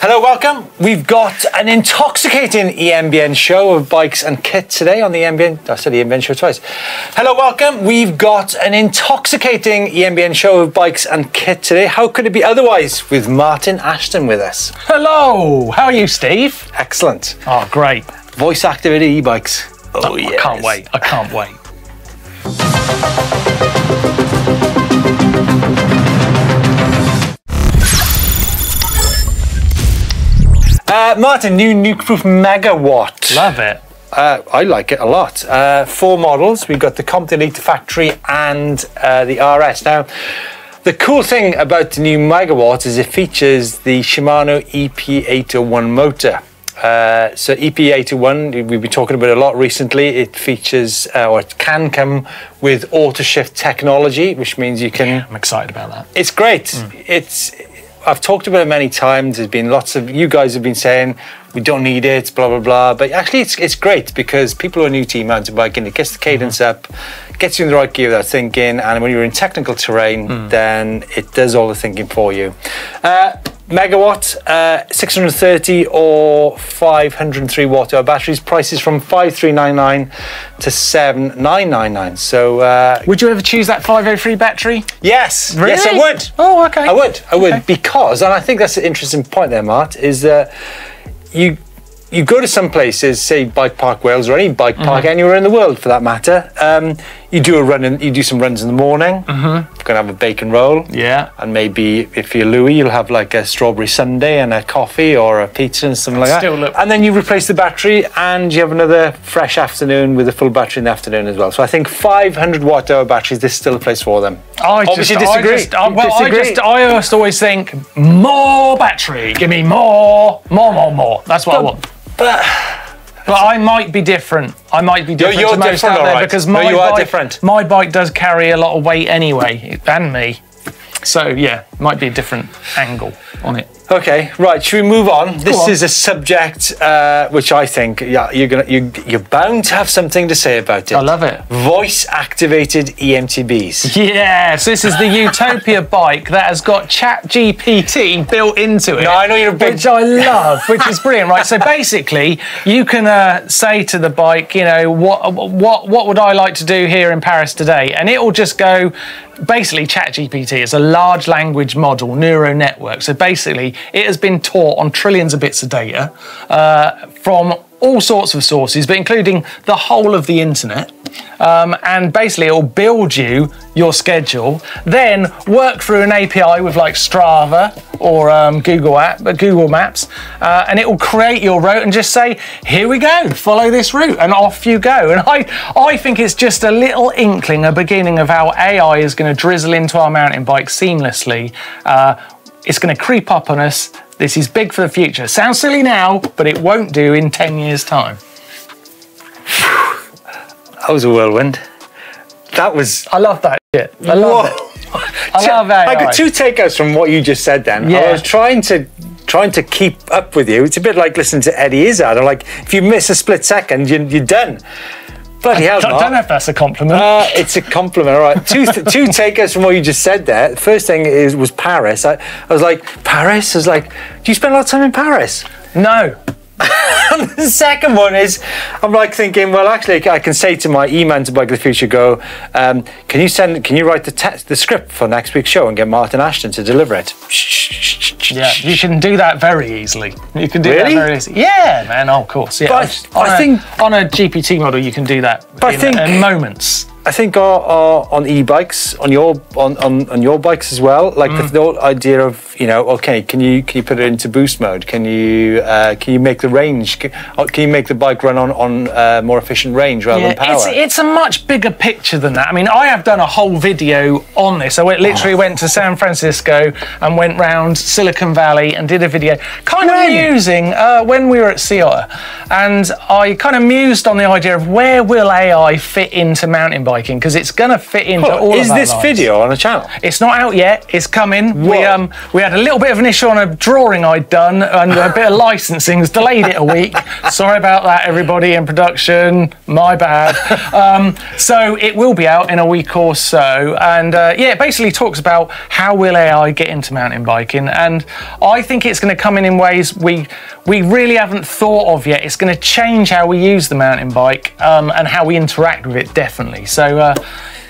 Hello, welcome. We've got an intoxicating EMBN show of bikes and kit today on the EMBN. I said EMBN show twice. Hello, welcome. We've got an intoxicating EMBN show of bikes and kit today. How could it be otherwise with Martin Ashton with us? Hello. How are you, Steve? Excellent. Oh, great. Voice-activated e-bikes. Oh, yeah. I can't wait. I can't wait. Martin, new Nukeproof Megawatt. Love it. I like it a lot. 4 models. We've got the Compton Elite Factory and the RS. Now, the cool thing about the new Megawatt is it features the Shimano EP801 motor. So EP801, we've been talking about it a lot recently. It features, or it can come with auto shift technology, which means you can... I'm excited about that. It's great. I've talked about it many times. There's been lots of, you guys have been saying, we don't need it, blah, blah, blah. But actually, it's great because people who are new to mountain biking, it gets the cadence up, gets you in the right gear without thinking. And when you're in technical terrain, then it does all the thinking for you. Megawatt, 630 or 503 watt-hour batteries. Prices from 5,399 to 7,999. So, would you ever choose that 503 battery? Yes, really? Yes, I would. Oh, okay. I would because, and I think that's an interesting point there, Mart, is that you go to some places, say Bike Park Wales or any bike park anywhere in the world for that matter. You do a run, you do some runs in the morning. You're gonna have a bacon roll. Yeah. And maybe if you're Louis, you'll have like a strawberry sundae and a coffee or a pizza and something like that. And then you replace the battery and you have another fresh afternoon with a full battery in the afternoon as well. So I think 500 watt-hour batteries, this is still a place for them. I disagree. I just always think more battery. Give me more. That's what I want. But I might be different. I might be different You're to most different, out there right. because You are my different. my bike does carry a lot of weight anyway, and me. So yeah, might be a different angle on it. Okay, right. Should we move on? This is a subject which I think you're bound to have something to say about it. I love it. Voice-activated eMTBs. Yes, this is the Utopia bike that has got ChatGPT built into it. No, I know you're a big... Which I love, which is brilliant, right? So basically, you can say to the bike, you know, what would I like to do here in Paris today? And it will just go. Basically, ChatGPT is a large language model neural network. So basically, it has been taught on trillions of bits of data from all sorts of sources, but including the whole of the internet. And basically, it will build you your schedule, then work through an API with like Strava or Google Maps, and it will create your route and just say, here we go, follow this route, and off you go. And I think it's just a little inkling, a beginning of how AI is going to drizzle into our mountain bike seamlessly. It's going to creep up on us. This is big for the future. Sounds silly now, but it won't do in 10 years' time. That was a whirlwind. That was... I love that shit. I love it. I love AI. I got 2 takeouts from what you just said then. Yeah. I was trying to keep up with you. It's a bit like listening to Eddie Izzard. I'm like, if you miss a split second, you're done. Bloody hell, I don't know if that's a compliment. It's a compliment, all right. Two takeouts from what you just said there. The first thing was Paris. I was like, Paris? I was like, do you spend a lot of time in Paris? No. And the second one is, I'm like thinking, well, actually, I can say to my e-man to Bike of the Future, go, can you write the script for next week's show and get Martin Ashton to deliver it? Yeah, you can do that very easily. You can do that very easily. Yeah, man, of course. Yeah. But I think on a GPT model, you can do that in moments. I think on e-bikes, on your bikes as well, like the whole idea of, you know, okay, can you put it into boost mode? Can you make the range? Can you make the bike run on more efficient range rather than power? It's a much bigger picture than that. I mean, I have done a whole video on this. I literally went to San Francisco and went round Silicon Valley and did a video, kind of musing when we were at Sea Otter, and I kind of mused on the idea of where will AI fit into mountain bikes. biking because it's going to fit into all of our Is this lives. video on the channel? It's not out yet. It's coming. We had a little bit of an issue on a drawing I'd done, and a bit of licensing has delayed it a week. Sorry about that, everybody in production. My bad. So it will be out in a week or so, and yeah, it basically talks about how will AI get into mountain biking, and I think it's going to come in ways we really haven't thought of yet. It's going to change how we use the mountain bike and how we interact with it, definitely. So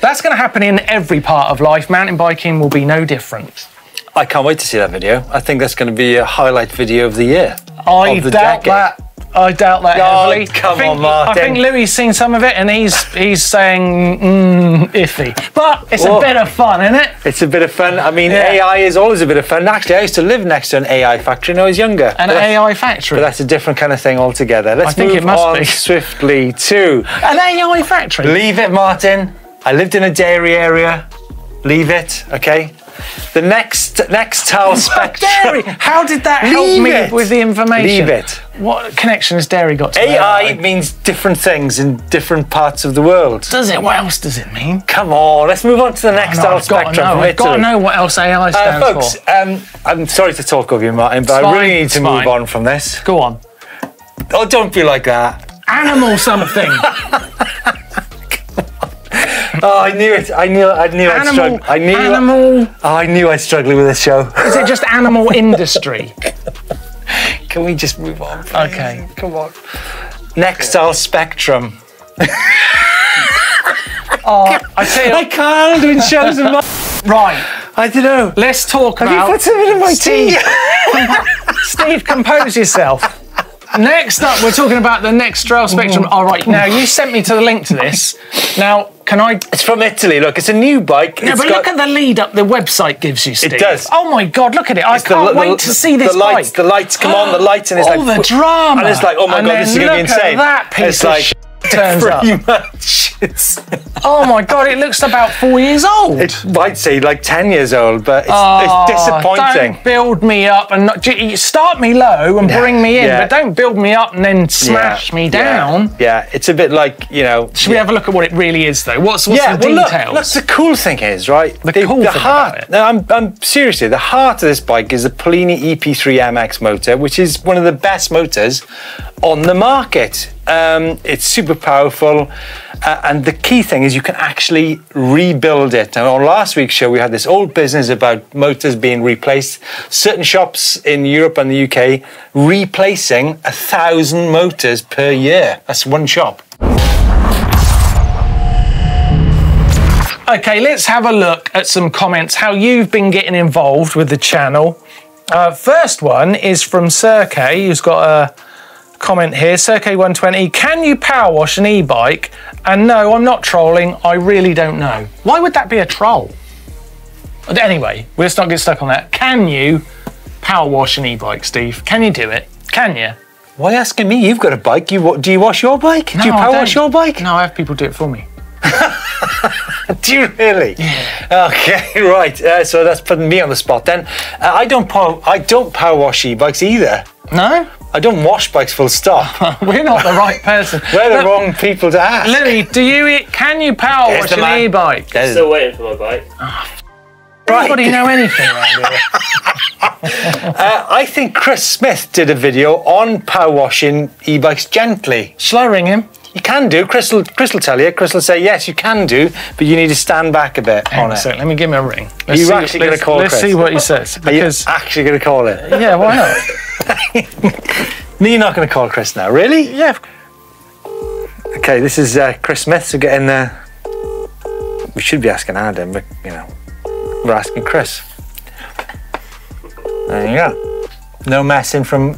that's going to happen in every part of life. Mountain biking will be no different. I can't wait to see that video. I think that's going to be a highlight video of the year. I doubt that. I doubt that heavily. Come on, Martin. I think Louis seen some of it and he's saying iffy. But it's a bit of fun, isn't it? It's a bit of fun. I mean, AI is always a bit of fun. Actually, I used to live next to an AI factory when I was younger. An AI factory? But that's a different kind of thing altogether. Let's move on swiftly to... An AI factory? Leave it, Martin. I lived in a dairy area. Leave it, okay? The next towel spectrum. Dairy. How did that help me with the information? Leave it. What connection has dairy got to AI means different things in different parts of the world. Does it? What else does it mean? Come on, let's move on to the next towel spectrum from Italy. I've got to know what else AI stands for. I'm sorry to talk over you, Martin, but I really need to move on from this. Go on. Oh, don't be like that. Animal something. Oh, I knew it. I knew I'd struggle. I knew I'd struggle with this show. Is it just animal industry? Can we just move on, please? Okay. Come on. Next towel spectrum. I tell you, I can't doing shows in my... Right. I don't know. Let's talk about... Have you put something in my tea? Steve, compose yourself. Next up, we're talking about the next towel spectrum. All right, now you sent me to the link to this. Now, can I... It's from Italy. Look, it's a new bike. No, but look at the lead up the website gives you, Steve. It does. Oh my God, look at it. I can't wait to see this bike. The lights come on, the lights, and it's like... the drama. And it's like, oh my God, this is going to be insane. That piece of shit turns up. Much. Oh my God, it looks about 4 years old. It might say like 10 years old, but it's disappointing. Don't build me up and start me low and bring me in, but don't build me up and then smash me down. Yeah, it's a bit like, you know... Should we have a look at what it really is, though? What's the details? Look, the cool thing is, right? The cool thing about it. No, I'm seriously, the heart of this bike is the Polini EP3 MX motor, which is one of the best motors on the market. It's super powerful, and the key thing is you can actually rebuild it. Now, on last week's show, we had this old business about motors being replaced. Certain shops in Europe and the UK replacing 1,000 motors per year. That's one shop. Okay, let's have a look at some comments, how you've been getting involved with the channel. First one is from Sergey, who's got a comment here. Sergey120, can you power wash an e-bike? And no, I'm not trolling, I really don't know. Why would that be a troll? Anyway, let's not get stuck on that. Can you power wash an e-bike, Steve? Can you do it? Can you? Why asking me? You've got a bike. Do you wash your bike? No, do you power wash your bike? No, I have people do it for me. Do you really? Yeah. Okay, right. So that's putting me on the spot then. I don't power wash e-bikes either. No? I don't wash bikes full stop. We're not the right person. We're the wrong people to ask. Louis, can you power wash an e-bike? Still waiting for my bike. Anybody know anything around here? I think Chris Smith did a video on power washing e-bikes gently. Shall I ring him? You can do. Chris will tell you. Chris will say, yes, you can do, but you need to stand back a bit on it. Let me give him a ring. Are you actually going to call Chris? Let's see what he says. Because... Are you actually going to call it? Yeah, why not? No, you're not going to call Chris now, really? Yeah. Okay, this is Chris Smith, so get in there. We should be asking Adam, but, you know, we're asking Chris. There you go. No messing from...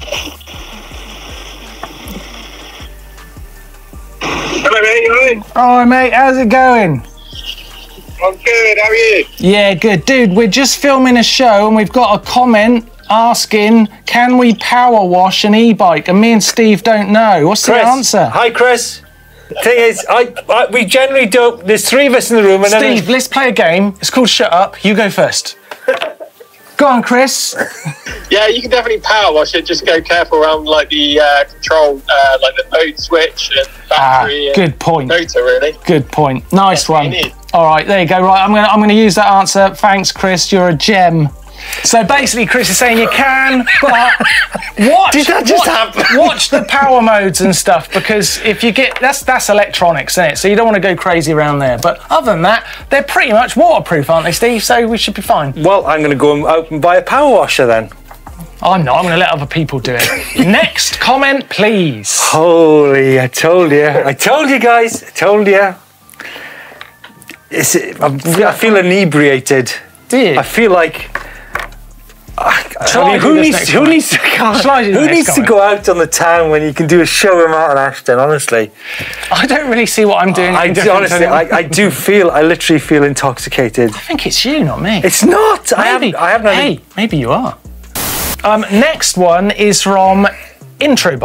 Hello mate, you alright? Oh mate, how's it going? I'm good, how are you? Yeah, good. Dude, we're just filming a show and we've got a comment asking, can we power wash an e-bike? And me and Steve don't know. What's Chris, the answer? Hi Chris. The thing is, we generally don't, there's three of us in the room and Steve, let's play a game. It's called Shut Up. You go first. Go on, Chris. Yeah, you can definitely power wash it. Just go careful around like the control, like the mode switch and battery. Good point. Motor, really. Good point. Nice That's what one. you need. All right, there you go. Right, I'm gonna use that answer. Thanks, Chris. You're a gem. So basically, Chris is saying you can, but watch the power modes and stuff, because if you get that's electronics, isn't it? So you don't want to go crazy around there. But other than that, they're pretty much waterproof, aren't they, Steve? So we should be fine. Well, I'm going to go out and buy a power washer then. I'm not. I'm going to let other people do it. Next comment, please. Holy, I told you. I told you, guys. I told you. I feel inebriated. Do you? I feel like... I mean, who needs to go out on the town when you can do a show in Martin Ashton, honestly? I don't really see what I'm doing. I literally feel intoxicated. I think it's you, not me. It's not. Maybe you are. Next one is from Into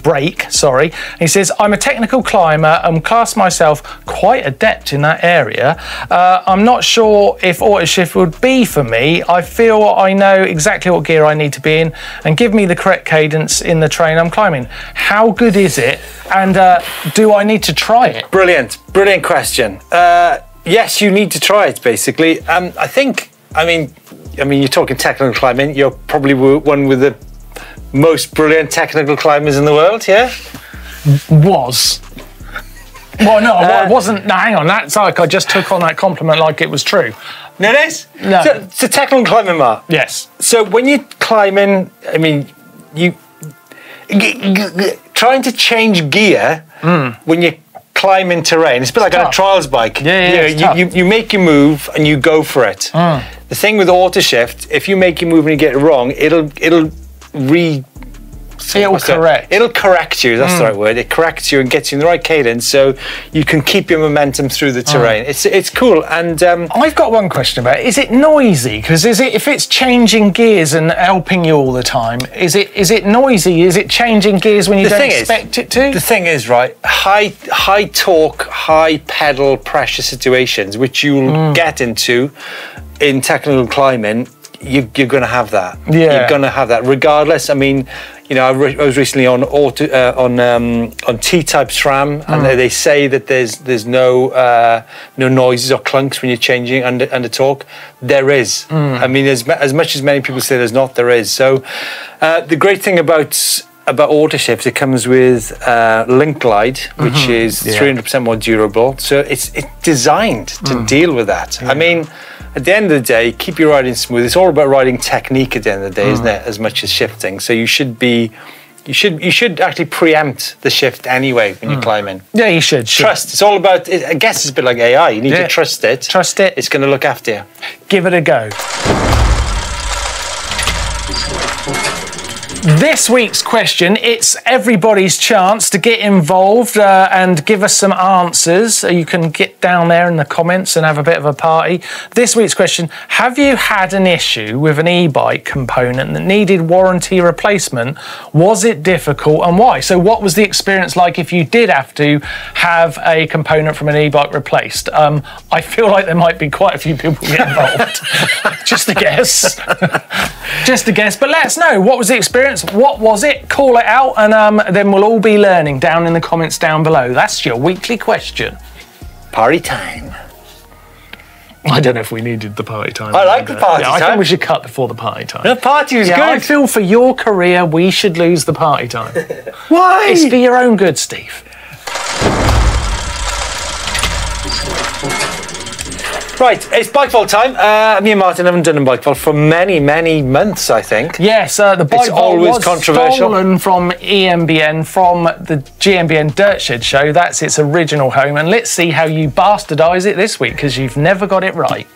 Break, sorry. He says, I'm a technical climber and class myself quite adept in that area. I'm not sure if auto shift would be for me. I feel I know exactly what gear I need to be in and give me the correct cadence in the terrain I'm climbing. How good is it? And do I need to try it? Brilliant question. Yes, you need to try it, basically. I mean, you're talking technical climbing. You're probably one with the most brilliant technical climbers in the world, yeah? Was. Well, no, I wasn't. No, hang on. That's like I just took on that compliment like it was true. No, it is? No. So, it's a technical climbing, Mark. Yes. So when you're climbing, I mean, you... trying to change gear when you're climbing terrain, it's a bit like on a trials bike. You make your move and you go for it. The thing with auto shift, if you make your move and you get it wrong, it'll correct you, that's the right word. It corrects you and gets you in the right cadence so you can keep your momentum through the terrain. It's cool. And I've got one question about it. Is it noisy? Because if it's changing gears and helping you all the time, is it noisy? Is it changing gears when you don't expect it to? The thing is, right, high torque, high pedal pressure situations, which you'll get into in technical climbing, you're going to have that. Yeah. You're going to have that regardless. I mean, you know, I was recently on T-type SRAM, and they say that there's no noises or clunks when you're changing under torque. There is. I mean, as much as many people say there's not, there is. So the great thing about auto shift, it comes with Link Glide, which is 300% more durable. So it's designed to deal with that. I mean, at the end of the day, keep your riding smooth. It's all about riding technique at the end of the day, isn't it? As much as shifting. So you should actually preempt the shift anyway when you're climbing. Yeah, you should. Trust. It's all about, I guess it's a bit like AI. You need to trust it. Trust it. It's going to look after you. Give it a go. This week's question, it's everybody's chance to get involved and give us some answers. You can get down there in the comments and have a bit of a party. This week's question, have you had an issue with an e-bike component that needed warranty replacement? Was it difficult and why? So what was the experience like if you did have to have a component from an e-bike replaced? I feel like there might be quite a few people get involved. Just a guess. Just a guess. But let us know, what was the experience? What was it? Call it out, and then we'll all be learning down in the comments down below. That's your weekly question. Party time. I don't know if we needed the party time. I like the party time. I think we should cut before the party time. The party was good. I feel for your career, we should lose the party time. Why? It's for your own good, Steve. Right, it's Bikevault time. Me and Martin haven't done a Bikevault for many, many months, I think. Yes, the Bikevault was controversial. Stolen from EMBN, from the GMBN Dirt Shed show. That's its original home. And let's see how you bastardise it this week, because you've never got it right.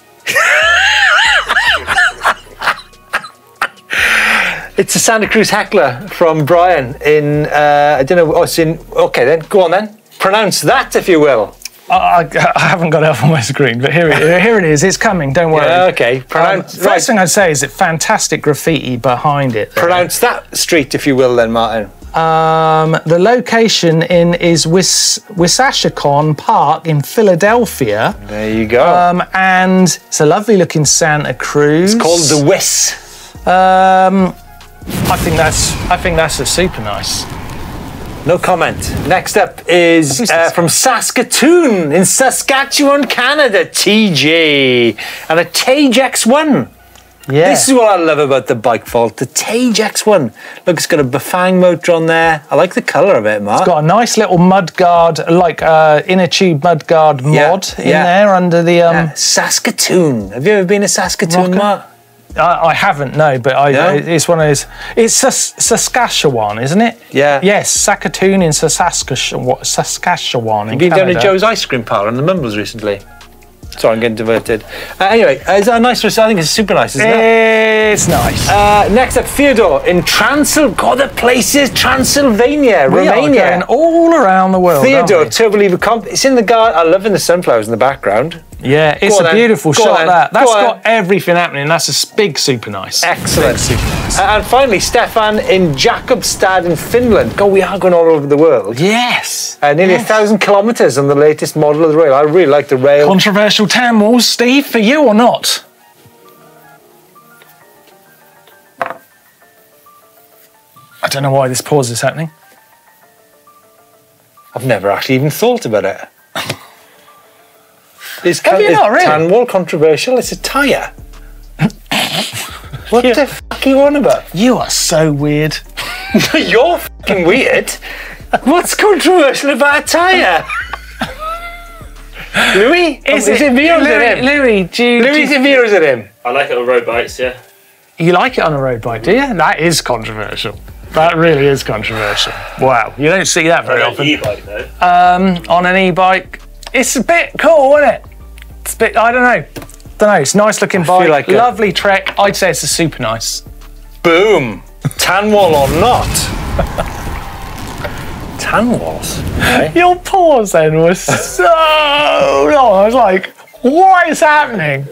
It's a Santa Cruz heckler from Brian in, I don't know, it's in, okay then, go on then. Pronounce that, if you will. I haven't got it up on my screen, but here it is. It's coming, don't worry. Yeah, okay. First thing I'd say is that fantastic graffiti behind it. Pronounce that street, if you will, then, Martin. The location is Wissahickon Park in Philadelphia. There you go. And it's a lovely looking Santa Cruz. It's called the Wiss. I think that's a super nice. No comment. Next up is from Saskatoon in Saskatchewan, Canada, TJ. And a Tage X1. Yeah. This is what I love about the bike vault, the Tage X1. Look, it's got a Bafang motor on there. I like the colour of it, Mark. It's got a nice little mudguard, like inner tube mudguard mod in there under the... Saskatoon. Have you ever been to Saskatoon, Mark? I haven't, no, but it's one of those... It's Saskatchewan, isn't it? Yeah. Yes, Saskatoon in Saskatchewan in You've been down to Joe's Ice Cream Parlour in the Mumbles recently. Sorry, I'm getting diverted. Anyway, it's a nice... I think it's super nice, isn't it? It's nice. Next up, Theodore in God, the place is Transylvania, Romania. We are going all around the world, Theodore, Turbo Lever Comp. It's in the garden. I'm loving the sunflowers in the background. Yeah, it's a beautiful shot, that. That's got everything happening. That's a big super nice. Excellent. Big super nice. And finally, Stefan in Jakobstad in Finland. God, we are going all over the world. Yes. Nearly 1,000 kilometres on the latest model of the rail. I really like the rail. Controversial tan walls, Steve, for you or not? I don't know why this pause is happening. I've never actually even thought about it. Is tan wall controversial? It's a tyre. What the fuck are you on about? You are so weird. You're fucking weird. What's controversial about a tyre? Louis? Is it me or is it him? Louis, is it me or is it him? I like it on road bikes, yeah. You like it on a road bike, do you? That is controversial. That really is controversial. Wow, you don't see that very often. On an e-bike, though. On an e-bike, it's a bit cool, isn't it? It's a bit, I don't know. It's a nice looking bike, like lovely trek. I'd say it's a super nice. Boom. Tan wall or not? Tan walls. Okay. Your pause then was so long. I was like, what is happening?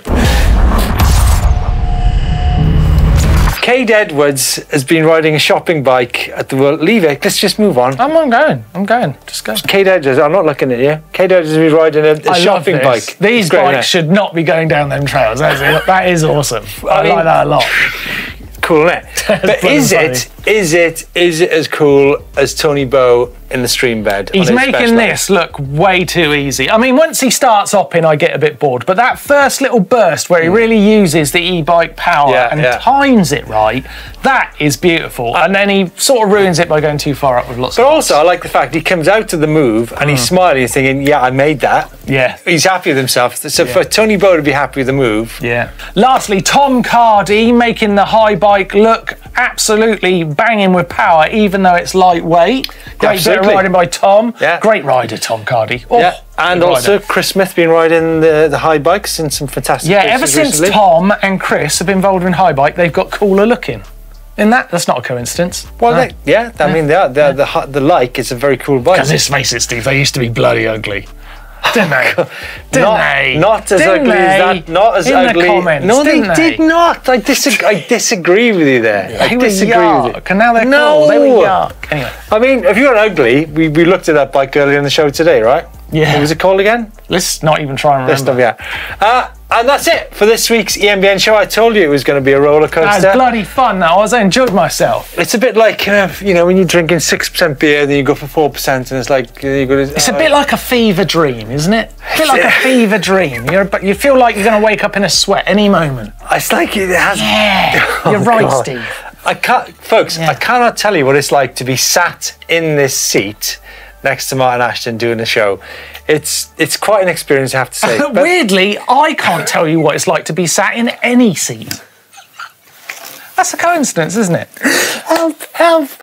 Cade Edwards has been riding a shopping bike at the World. Leave it. Let's just move on. I'm going. Just go. Cade Edwards, I'm not looking at you. Cade Edwards has been riding a shopping bike. These bikes should not be going down them trails. That is awesome. I like that a lot. Cool, isn't it? But is it as cool as Tony Bow in the stream bed? He's making this look way too easy. I mean, once he starts hopping, I get a bit bored. But that first little burst where he really uses the e-bike power and times it right, that is beautiful. And then he sort of ruins it by going too far up with lots of... But also, I like the fact he comes out to the move and he's smiling and thinking, yeah, I made that. Yeah. He's happy with himself. So for Tony Bow to be happy with the move... Yeah. Lastly, Tom Cardy making the high bike look absolutely banging with power, even though it's lightweight. Great bit of riding by Tom. Yeah. Great rider, Tom Cardy. Oh, yeah. And also Chris Smith been riding the high bikes in some fantastic races ever since recently. Tom and Chris have been involved in high bike, they've got cooler looking. That's not a coincidence. Well, I mean, the like is a very cool bike. Because let's face it, Steve, they used to be bloody ugly. Didn't they? Not as ugly as that. Not as ugly. No, they did not. I disagree with you there. Yeah, I disagree with you. And now they're cool. They were yuck. Anyway. I mean, if you're ugly, we looked at that bike earlier in the show today, right? Yeah. What was it called again? Let's not even try and remember. And that's it for this week's EMBN show. I told you it was going to be a roller coaster. That was bloody fun, though. I enjoyed myself. It's a bit like, when you're drinking 6% beer, then you go for 4%, and it's like... It's a bit like a fever dream, isn't it? A bit like a fever dream. You feel like you're going to wake up in a sweat any moment. It's like it has... Yeah, you're right, Steve. I cannot tell you what it's like to be sat in this seat next to Martin Ashton doing a show. It's quite an experience, I have to say. Weirdly, I can't tell you what it's like to be sat in any seat. That's a coincidence, isn't it? Help.